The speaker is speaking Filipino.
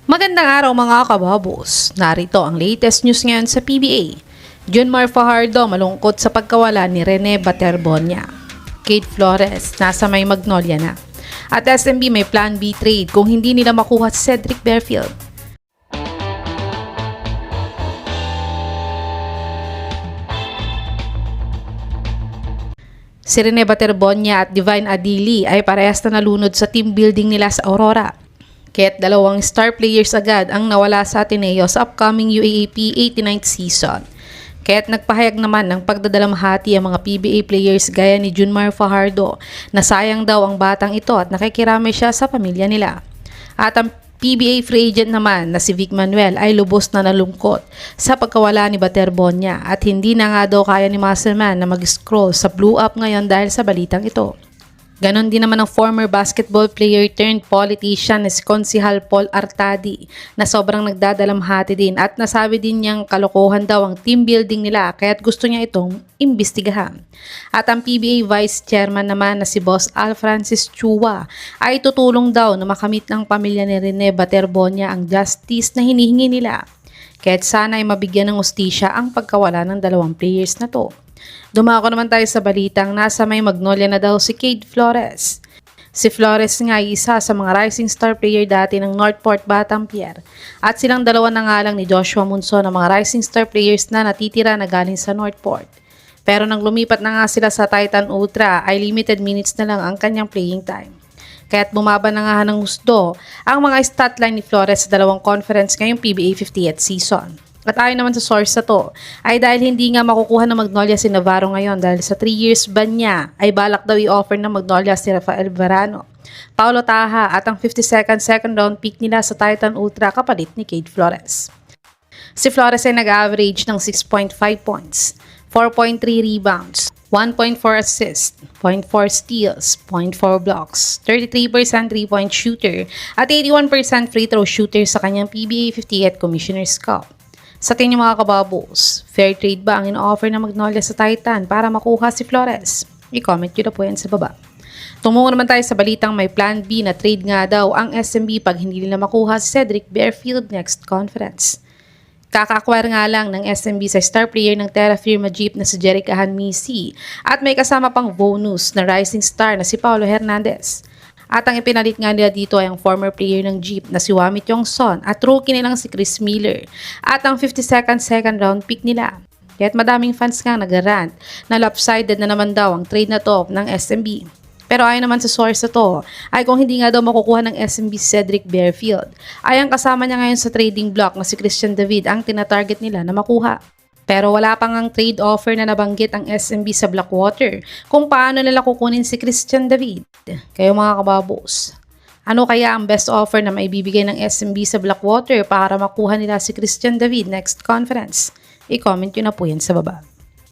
Magandang araw mga kababos. Narito ang latest news ngayon sa PBA. Junmar Fajardo malungkot sa pagkawala ni Rene Baterbonia. Kate Flores nasa may Magnolia na. At SMB may plan B trade kung hindi nila makuha si Cedric Berfield. Si Rene Baterbonia at Divine Adili ay parehas na nalunod sa team building nila sa Aurora. Kaya't dalawang star players agad ang nawala sa Ateneo sa upcoming UAAP 89th season. Kaya't nagpahayag naman ng pagdadalamhati ang mga PBA players gaya ni Junmar Fajardo na sayang daw ang batang ito at nakikiramay siya sa pamilya nila. At ang PBA free agent naman na si Vic Manuel ay lubos na nalungkot sa pagkawala ni Baterbonia at hindi na nga daw kaya ni Muscleman na mag-scroll sa Blue Up ngayon dahil sa balitang ito. Ganon din naman ang former basketball player turned politician na si Konsehal Paul Artadi na sobrang nagdadalamhati din at nasabi din niyang kalokohan daw ang team building nila kaya't gusto niya itong imbestigahan. At ang PBA Vice Chairman naman na si Boss Al Francis Chua ay tutulong daw na makamit ng pamilya ni Rene Baterbonia ang justice na hinihingi nila. Kaya't sana ay mabigyan ng hustisya ang pagkawala ng dalawang players na to. Dumako naman tayo sa balitang nasa may Magnolia na daw si Kate Flores. Si Flores nga ay isa sa mga rising star player dati ng Northport Batampier at silang dalawa na nga lang ni Joshua Munson ang mga rising star players na natitira na galing sa Northport. Pero nang lumipat na nga sila sa Titan Ultra ay limited minutes na lang ang kanyang playing time. Kaya't bumaba na nga ng gusto ang mga stat line ni Flores sa dalawang conference ngayong PBA 50th season. At ayon naman sa source na to, ay dahil hindi nga makukuha ng Magnolia si Navarro ngayon dahil sa 3 years ban niya, ay balak daw i-offer ng Magnolia si Rafael Verano, Paulo Taha at ang 52nd second round pick nila sa Titan Ultra kapalit ni Kate Flores. Si Flores ay nag-average ng 6.5 points, 4.3 rebounds, 1.4 assists, 0.4 steals, 0.4 blocks, 33% 3-point shooter at 81% free throw shooter sa kanyang PBA 58th Commissioner's Cup. Sa tingin mga kababos, fair trade ba ang ino-offer ng Magnolia sa Titan para makuha si Flores? I-comment nyo na po yan sa baba. Tumungo naman tayo sa balitang may plan B na trade nga daw ang SMB pag hindi nila makuha si Cedric Berfield next conference. Kaka-acquire nga lang ng SMB sa star player ng Terra Firma Jeep na si Jerica Hanmisi at may kasama pang bonus na rising star na si Paulo Hernandez. At ang ipinalit nga nila dito ay ang former player ng Jeep na si Wami Tiongson at rookie nilang si Chris Miller at ang 52nd second round pick nila. Kaya't madaming fans nga nag-rant na lopsided na naman daw ang trade na to ng SMB. Pero ayon naman sa source na to ay kung hindi nga daw makukuha ng SMB si Cedric Berfield ay ang kasama niya ngayon sa trading block na si Christian David ang tinatarget nila na makuha. Pero wala pang ang trade offer na nabanggit ang SMB sa Blackwater kung paano nila kukunin si Christian David. Kayo mga kababos, ano kaya ang best offer na maibibigay ng SMB sa Blackwater para makuha nila si Christian David next conference? I-comment nyo na po yan sa baba.